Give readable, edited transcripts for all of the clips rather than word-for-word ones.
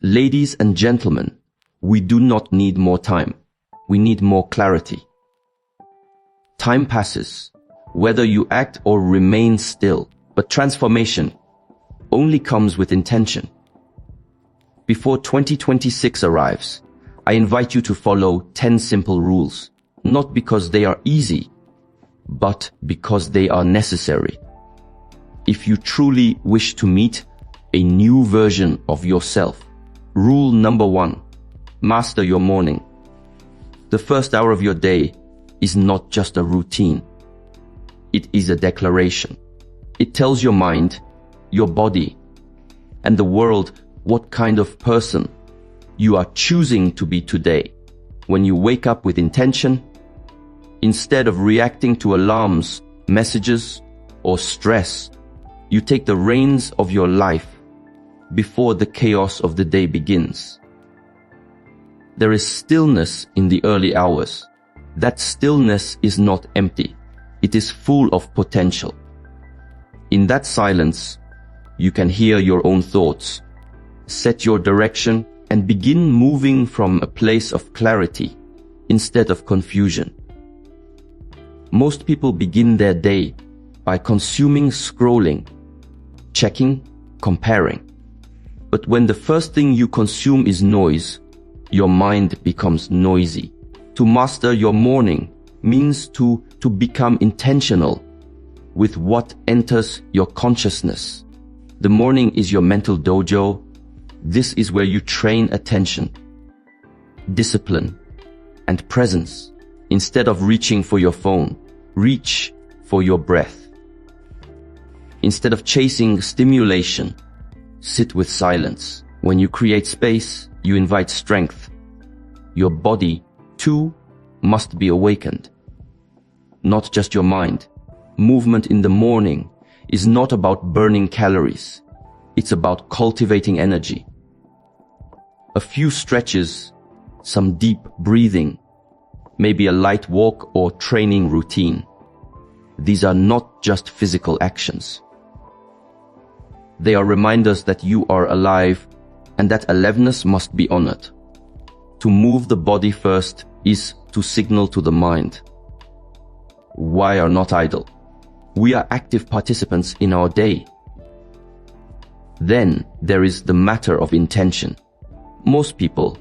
Ladies and gentlemen, we do not need more time. We need more clarity. Time passes, whether you act or remain still, but transformation only comes with intention. Before 2026 arrives, I invite you to follow 10 simple rules, not because they are easy, but because they are necessary. If you truly wish to meet a new version of yourself, rule number 1, master your morning. The first hour of your day is not just a routine. It is a declaration. It tells your mind, your body, and the world what kind of person you are choosing to be today. When you wake up with intention, instead of reacting to alarms, messages, or stress, you take the reins of your life before the chaos of the day begins. There is stillness in the early hours. That stillness is not empty. It is full of potential. In that silence, you can hear your own thoughts, set your direction, and begin moving from a place of clarity instead of confusion. Most people begin their day by consuming, scrolling, checking, comparing. But when the first thing you consume is noise, your mind becomes noisy. To master your morning means to become intentional with what enters your consciousness. The morning is your mental dojo. This is where you train attention, discipline, and presence. Instead of reaching for your phone, reach for your breath. Instead of chasing stimulation, sit with silence. When you create space, you invite strength. Your body, too, must be awakened. Not just your mind. Movement in the morning is not about burning calories. It's about cultivating energy. A few stretches, some deep breathing, maybe a light walk or training routine. These are not just physical actions. They are reminders that you are alive and that aliveness must be honored. To move the body first is to signal to the mind. Why are not idle? We are active participants in our day. Then there is the matter of intention. Most people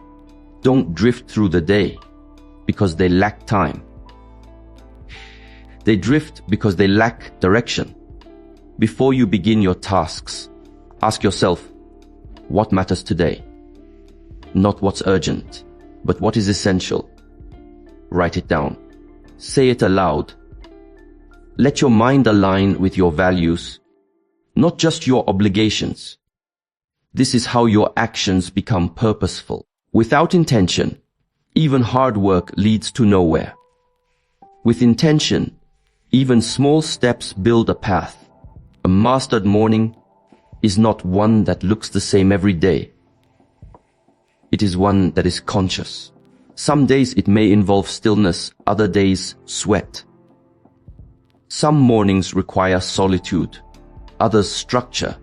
don't drift through the day because they lack time. They drift because they lack direction. Before you begin your tasks, ask yourself, what matters today? Not what's urgent, but what is essential. Write it down. Say it aloud. Let your mind align with your values, not just your obligations. This is how your actions become purposeful. Without intention, even hard work leads to nowhere. With intention, even small steps build a path. A mastered morning is not one that looks the same every day. It is one that is conscious. Some days it may involve stillness, other days sweat. Some mornings require solitude, others structure.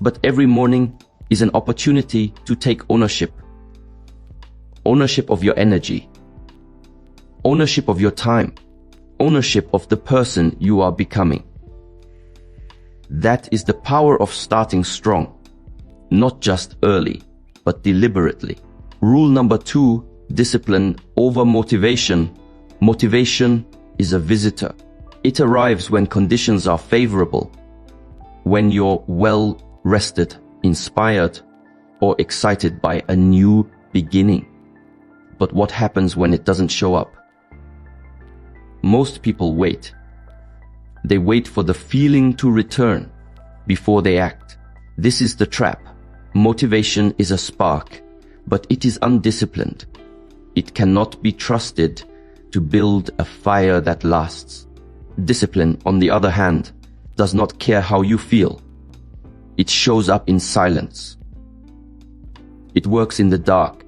But every morning is an opportunity to take ownership. Ownership of your energy. Ownership of your time. Ownership of the person you are becoming. That is the power of starting strong. Not just early, but deliberately. Rule number 2, discipline over motivation. Motivation is a visitor. It arrives when conditions are favorable, when you're well rested, inspired, or excited by a new beginning. But what happens when it doesn't show up? Most people wait. They wait for the feeling to return before they act. This is the trap. Motivation is a spark, but it is undisciplined. It cannot be trusted to build a fire that lasts. Discipline, on the other hand, does not care how you feel. It shows up in silence. It works in the dark.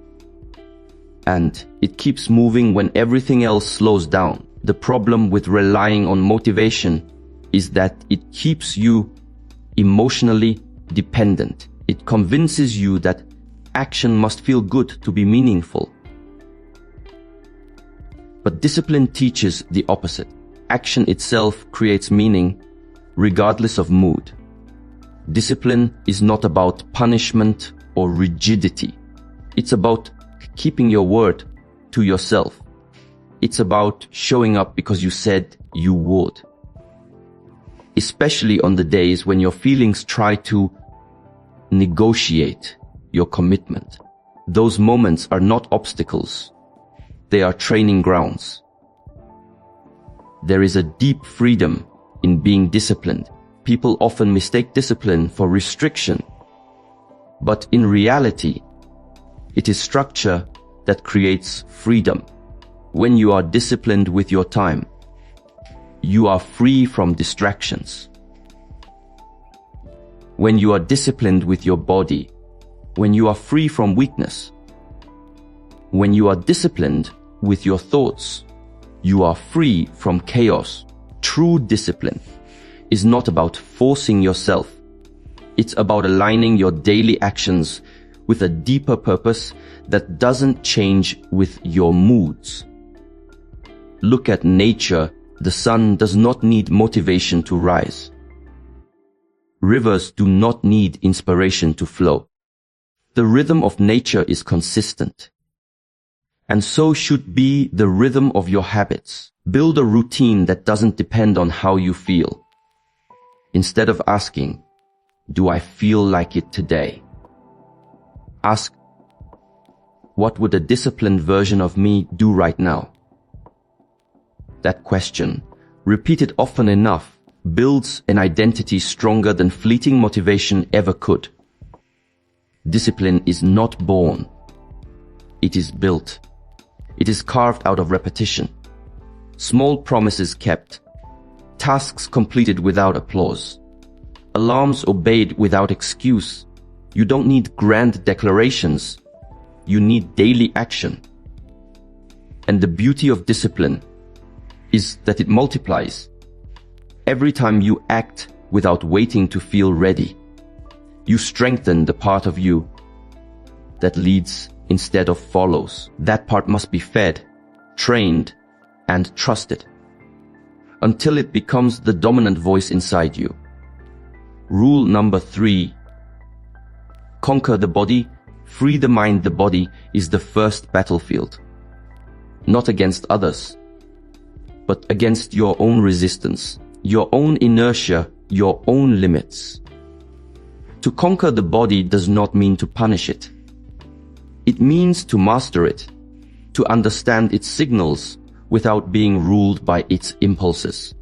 And it keeps moving when everything else slows down. The problem with relying on motivation is that it keeps you emotionally dependent. It convinces you that action must feel good to be meaningful. But discipline teaches the opposite. Action itself creates meaning, regardless of mood. Discipline is not about punishment or rigidity. It's about keeping your word to yourself. It's about showing up because you said you would. Especially on the days when your feelings try to negotiate your commitment. Those moments are not obstacles. They are training grounds. There is a deep freedom in being disciplined. People often mistake discipline for restriction. But in reality, it is structure that creates freedom. When you are disciplined with your time, you are free from distractions. When you are disciplined with your body, when you are free from weakness, when you are disciplined with your thoughts, you are free from chaos. True discipline is not about forcing yourself. It's about aligning your daily actions with a deeper purpose that doesn't change with your moods. Look at nature. The sun does not need motivation to rise. Rivers do not need inspiration to flow. The rhythm of nature is consistent. And so should be the rhythm of your habits. Build a routine that doesn't depend on how you feel. Instead of asking, do I feel like it today? Ask, what would a disciplined version of me do right now? That question, repeated often enough, builds an identity stronger than fleeting motivation ever could. Discipline is not born. It is built. It is carved out of repetition. Small promises kept. Tasks completed without applause. Alarms obeyed without excuse. You don't need grand declarations. You need daily action. And the beauty of discipline is that it multiplies. Every time you act without waiting to feel ready, you strengthen the part of you that leads instead of follows. That part must be fed, trained, and trusted until it becomes the dominant voice inside you. Rule number 3. Conquer the body, free the mind. The body is the first battlefield. Not against others, but against your own resistance, your own inertia, your own limits. To conquer the body does not mean to punish it. It means to master it, to understand its signals without being ruled by its impulses.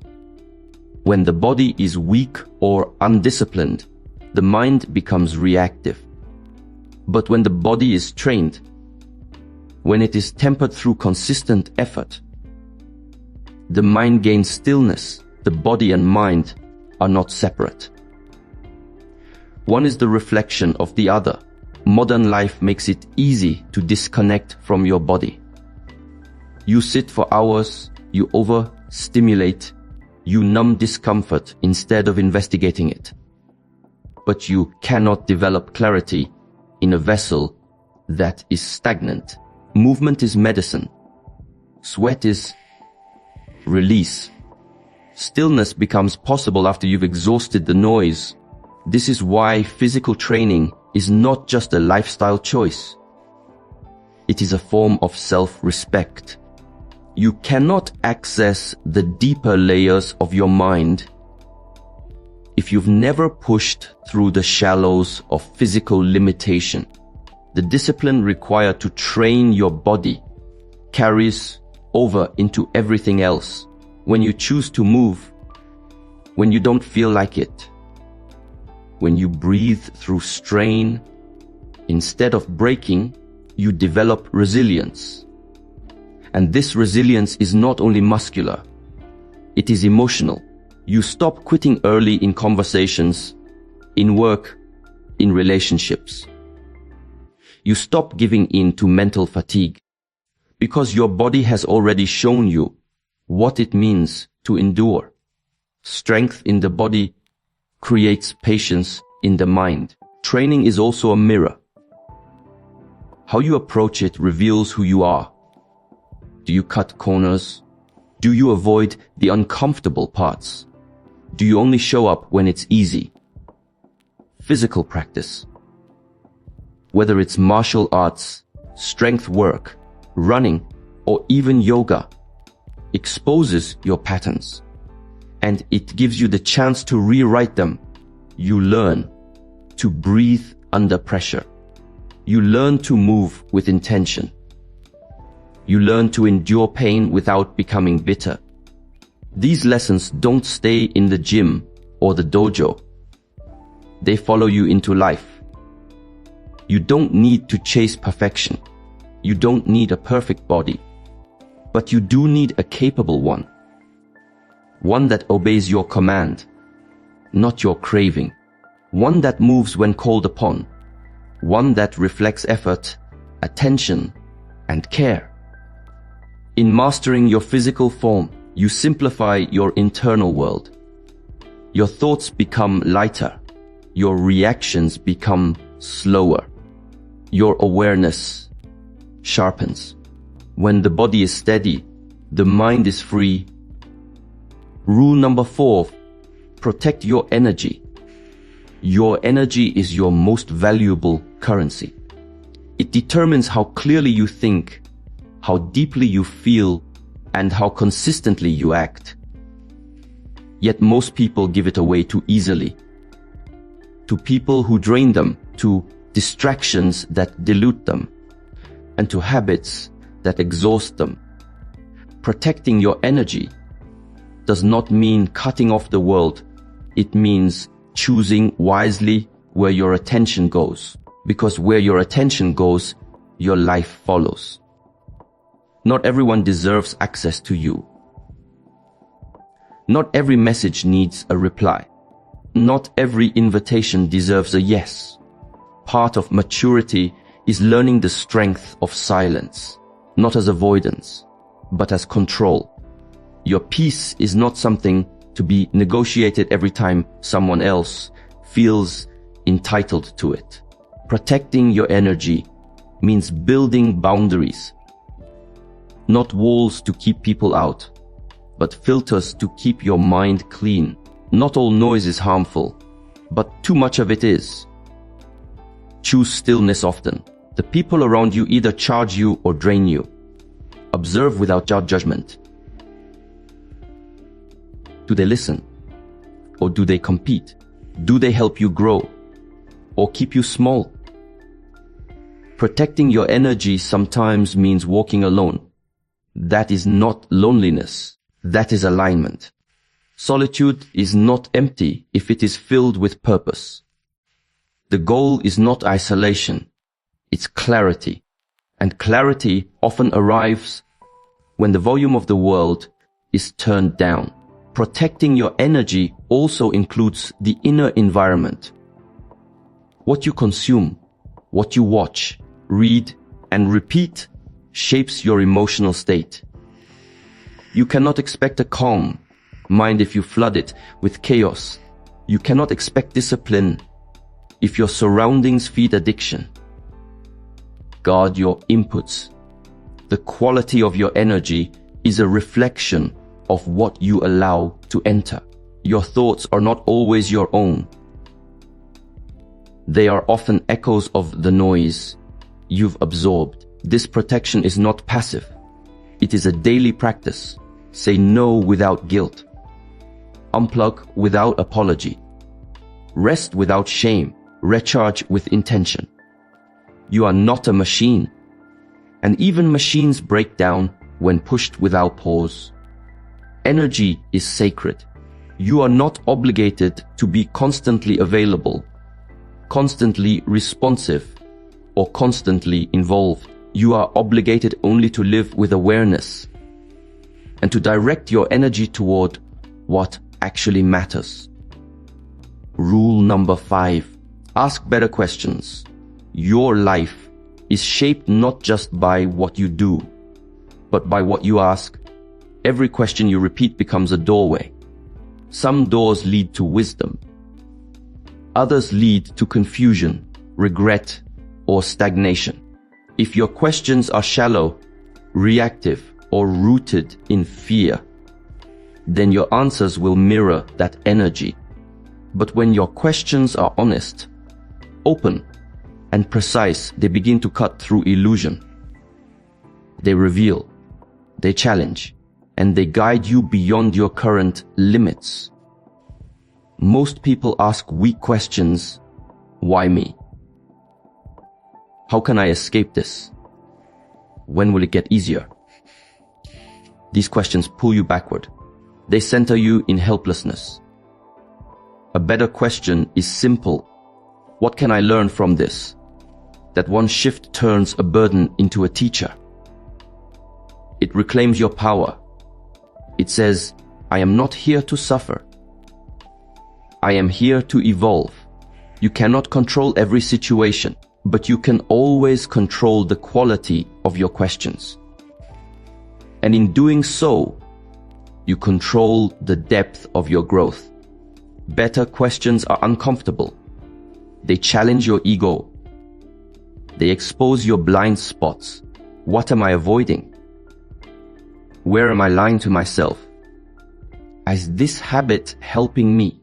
When the body is weak or undisciplined, the mind becomes reactive. But when the body is trained, when it is tempered through consistent effort, the mind gains stillness. The body and mind are not separate. One is the reflection of the other. Modern life makes it easy to disconnect from your body. You sit for hours, you overstimulate, you numb discomfort instead of investigating it. But you cannot develop clarity in a vessel that is stagnant. Movement is medicine. Sweat is release. Stillness becomes possible after you've exhausted the noise. This is why physical training is not just a lifestyle choice. It is a form of self-respect. You cannot access the deeper layers of your mind if you've never pushed through the shallows of physical limitation. The discipline required to train your body carries over into everything else. When you choose to move, when you don't feel like it, when you breathe through strain, instead of breaking, you develop resilience. And this resilience is not only muscular, it is emotional. You stop quitting early in conversations, in work, in relationships. You stop giving in to mental fatigue because your body has already shown you what it means to endure. Strength in the body creates patience in the mind. Training is also a mirror. How you approach it reveals who you are. Do you cut corners? Do you avoid the uncomfortable parts? Do you only show up when it's easy? Physical practice. Whether it's martial arts, strength work, running, or even yoga, exposes your patterns, and it gives you the chance to rewrite them. You learn to breathe under pressure. You learn to move with intention. You learn to endure pain without becoming bitter. These lessons don't stay in the gym or the dojo. They follow you into life. You don't need to chase perfection. You don't need a perfect body. But you do need a capable one. One that obeys your command, not your craving. One that moves when called upon. One that reflects effort, attention, and care. In mastering your physical form, you simplify your internal world. Your thoughts become lighter. Your reactions become slower. Your awareness sharpens. When the body is steady, the mind is free. Rule number 4, protect your energy. Your energy is your most valuable currency. It determines how clearly you think, how deeply you feel, and how consistently you act. Yet most people give it away too easily. To people who drain them, to distractions that dilute them, and to habits that exhaust them. Protecting your energy does not mean cutting off the world. It means choosing wisely where your attention goes. Because where your attention goes, your life follows. Not everyone deserves access to you. Not every message needs a reply. Not every invitation deserves a yes. Part of maturity is learning the strength of silence, not as avoidance, but as control. Your peace is not something to be negotiated every time someone else feels entitled to it. Protecting your energy means building boundaries. Not walls to keep people out, but filters to keep your mind clean. Not all noise is harmful, but too much of it is. Choose stillness often. The people around you either charge you or drain you. Observe without judgment. Do they listen? Or do they compete? Do they help you grow? Or keep you small? Protecting your energy sometimes means walking alone. That is not loneliness. That is alignment. Solitude is not empty if it is filled with purpose. The goal is not isolation. It's clarity. And clarity often arrives when the volume of the world is turned down. Protecting your energy also includes the inner environment. What you consume, what you watch, read, and repeat shapes your emotional state. You cannot expect a calm mind if you flood it with chaos. You cannot expect discipline if your surroundings feed addiction. Guard your inputs. The quality of your energy is a reflection of what you allow to enter. Your thoughts are not always your own. They are often echoes of the noise you've absorbed. This protection is not passive. It is a daily practice. Say no without guilt. Unplug without apology. Rest without shame. Recharge with intention. You are not a machine. And even machines break down when pushed without pause. Energy is sacred. You are not obligated to be constantly available, constantly responsive, or constantly involved. You are obligated only to live with awareness and to direct your energy toward what actually matters. Rule number 5. Ask better questions. Your life is shaped not just by what you do, but by what you ask. Every question you repeat becomes a doorway. Some doors lead to wisdom. Others lead to confusion, regret, or stagnation. If your questions are shallow, reactive, or rooted in fear, then your answers will mirror that energy. But when your questions are honest, open, and precise, they begin to cut through illusion. They reveal, they challenge, and they guide you beyond your current limits. Most people ask weak questions. Why me? How can I escape this? When will it get easier? These questions pull you backward. They center you in helplessness. A better question is simple. What can I learn from this? That one shift turns a burden into a teacher. It reclaims your power. It says, I am not here to suffer. I am here to evolve. You cannot control every situation, but you can always control the quality of your questions. And in doing so, you control the depth of your growth. Better questions are uncomfortable. They challenge your ego. They expose your blind spots. What am I avoiding? Where am I lying to myself? Is this habit helping me?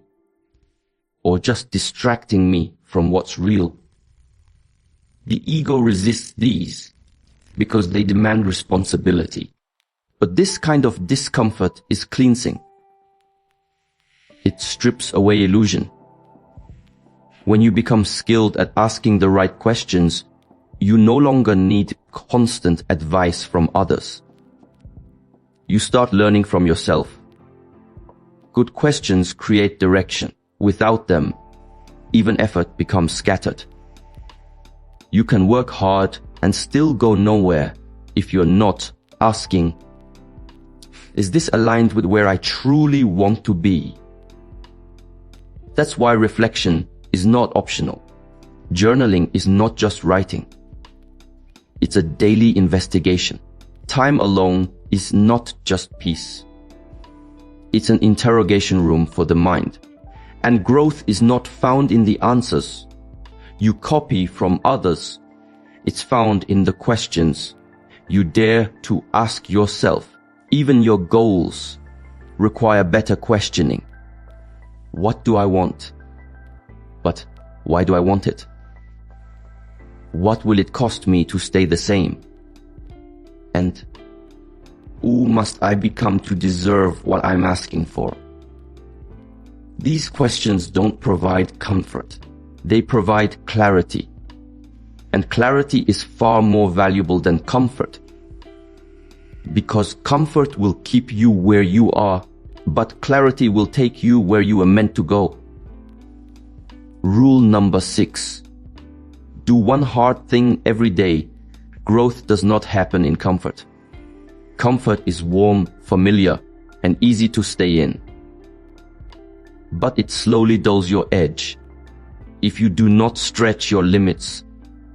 Or just distracting me from what's real? The ego resists these because they demand responsibility. But this kind of discomfort is cleansing. It strips away illusion. When you become skilled at asking the right questions, you no longer need constant advice from others. You start learning from yourself. Good questions create direction. Without them, even effort becomes scattered. You can work hard and still go nowhere if you're not asking, is this aligned with where I truly want to be? That's why reflection is not optional. Journaling is not just writing. It's a daily investigation. Time alone is not just peace. It's an interrogation room for the mind. And growth is not found in the answers you copy from others. It's found in the questions you dare to ask yourself. Even your goals require better questioning. What do I want? But why do I want it? What will it cost me to stay the same? And who must I become to deserve what I'm asking for? These questions don't provide comfort. They provide clarity. And clarity is far more valuable than comfort. Because comfort will keep you where you are, but clarity will take you where you are meant to go. Rule number 6. Do one hard thing every day. Growth does not happen in comfort. Comfort is warm, familiar, and easy to stay in. But it slowly dulls your edge. If you do not stretch your limits,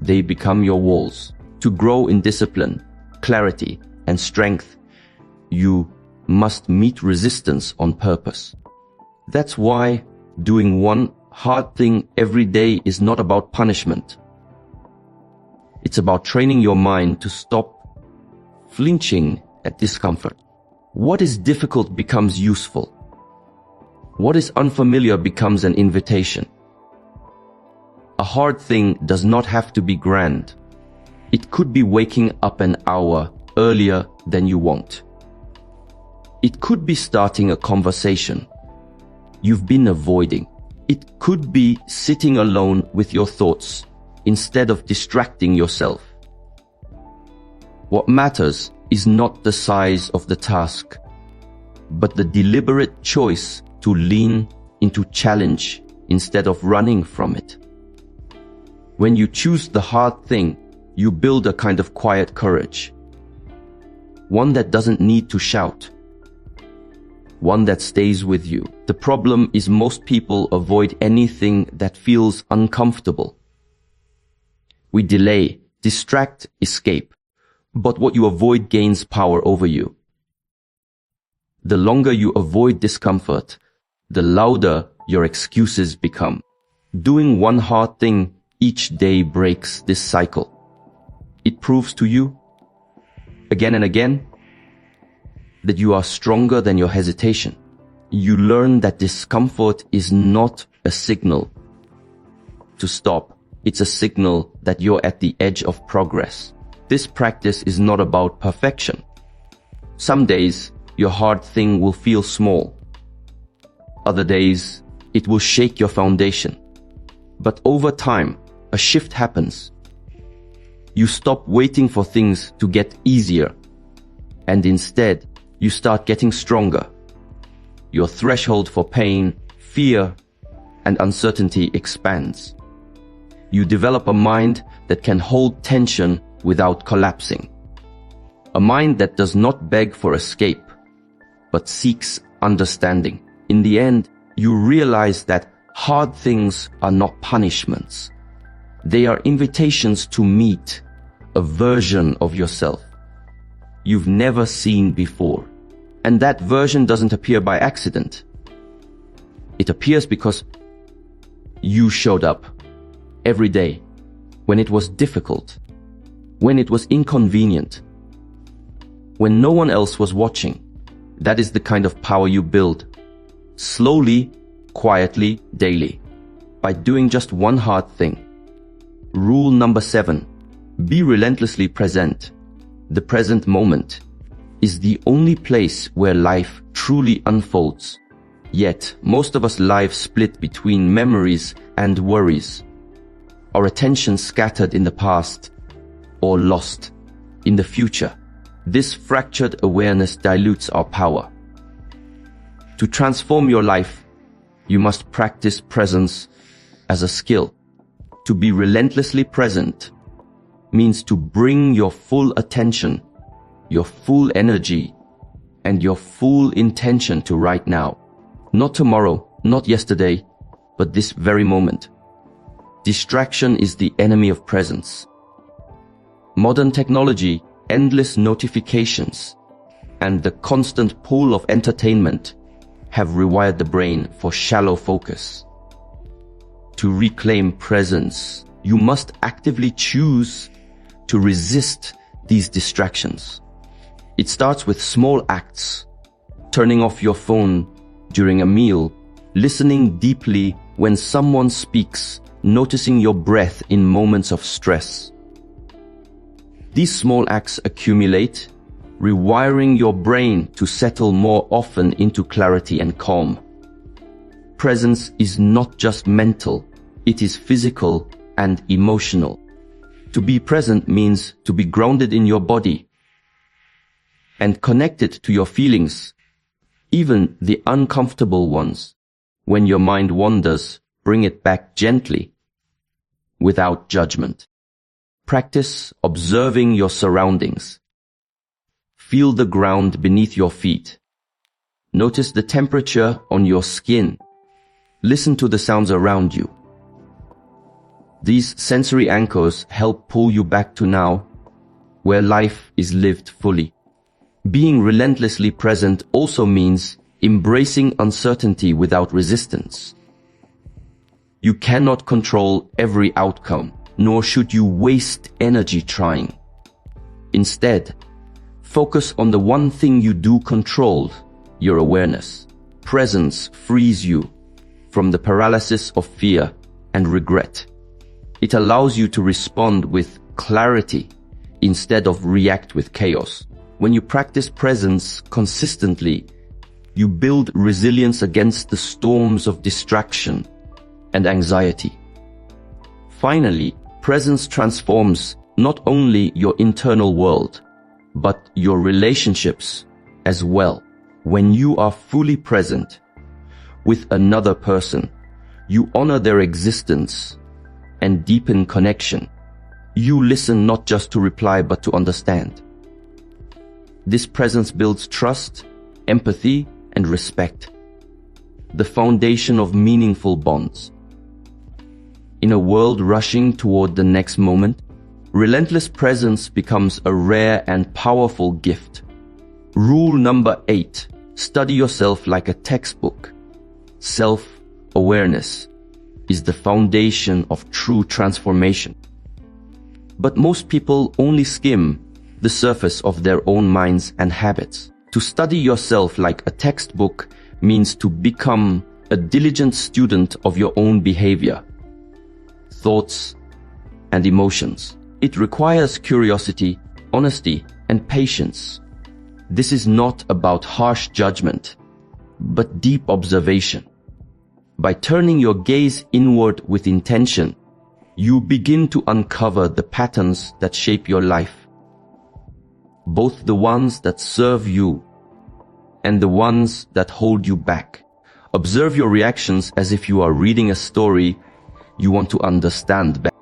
they become your walls. To grow in discipline, clarity, and strength, you must meet resistance on purpose. That's why doing one hard thing every day is not about punishment. It's about training your mind to stop flinching at discomfort. What is difficult becomes useful. What is unfamiliar becomes an invitation. A hard thing does not have to be grand. It could be waking up an hour earlier than you want. It could be starting a conversation you've been avoiding. It could be sitting alone with your thoughts instead of distracting yourself. What matters is not the size of the task, but the deliberate choice to lean into challenge instead of running from it. When you choose the hard thing, you build a kind of quiet courage. One that doesn't need to shout. One that stays with you. The problem is most people avoid anything that feels uncomfortable. We delay, distract, escape. But what you avoid gains power over you. The longer you avoid discomfort, the louder your excuses become. Doing one hard thing each day breaks this cycle. It proves to you, again and again, that you are stronger than your hesitation. You learn that discomfort is not a signal to stop. It's a signal that you're at the edge of progress. This practice is not about perfection. Some days, your hard thing will feel small. Other days, it will shake your foundation. But over time, a shift happens. You stop waiting for things to get easier, and instead, you start getting stronger. Your threshold for pain, fear, and uncertainty expands. You develop a mind that can hold tension without collapsing. A mind that does not beg for escape, but seeks understanding. In the end, you realize that hard things are not punishments. They are invitations to meet a version of yourself you've never seen before. And that version doesn't appear by accident. It appears because you showed up every day when it was difficult, when it was inconvenient, when no one else was watching. That is the kind of power you build. Slowly, quietly, daily, by doing just one hard thing. Rule number 7, be relentlessly present. The present moment is the only place where life truly unfolds. Yet, most of us lives split between memories and worries. Our attention scattered in the past or lost in the future. This fractured awareness dilutes our power. To transform your life, you must practice presence as a skill. To be relentlessly present means to bring your full attention, your full energy, and your full intention to right now. Not tomorrow, not yesterday, but this very moment. Distraction is the enemy of presence. Modern technology, endless notifications, and the constant pull of entertainment have rewired the brain for shallow focus. To reclaim presence, you must actively choose to resist these distractions. It starts with small acts, turning off your phone during a meal, listening deeply when someone speaks, noticing your breath in moments of stress. These small acts accumulate, rewiring your brain to settle more often into clarity and calm. Presence is not just mental, it is physical and emotional. To be present means to be grounded in your body and connected to your feelings, even the uncomfortable ones. When your mind wanders, bring it back gently, without judgment. Practice observing your surroundings. Feel the ground beneath your feet. Notice the temperature on your skin. Listen to the sounds around you. These sensory anchors help pull you back to now, where life is lived fully. Being relentlessly present also means embracing uncertainty without resistance. You cannot control every outcome, nor should you waste energy trying. Instead, focus on the one thing you do control, your awareness. Presence frees you from the paralysis of fear and regret. It allows you to respond with clarity instead of react with chaos. When you practice presence consistently, you build resilience against the storms of distraction and anxiety. Finally, presence transforms not only your internal world, but your relationships as well. When you are fully present with another person, you honor their existence and deepen connection. You listen not just to reply, but to understand. This presence builds trust, empathy, and respect, the foundation of meaningful bonds. In a world rushing toward the next moment, relentless presence becomes a rare and powerful gift. Rule number 8, study yourself like a textbook. Self-awareness is the foundation of true transformation. But most people only skim the surface of their own minds and habits. To study yourself like a textbook means to become a diligent student of your own behavior, thoughts, and emotions. It requires curiosity, honesty, and patience. This is not about harsh judgment, but deep observation. By turning your gaze inward with intention, you begin to uncover the patterns that shape your life, both the ones that serve you and the ones that hold you back. Observe your reactions as if you are reading a story you want to understand better.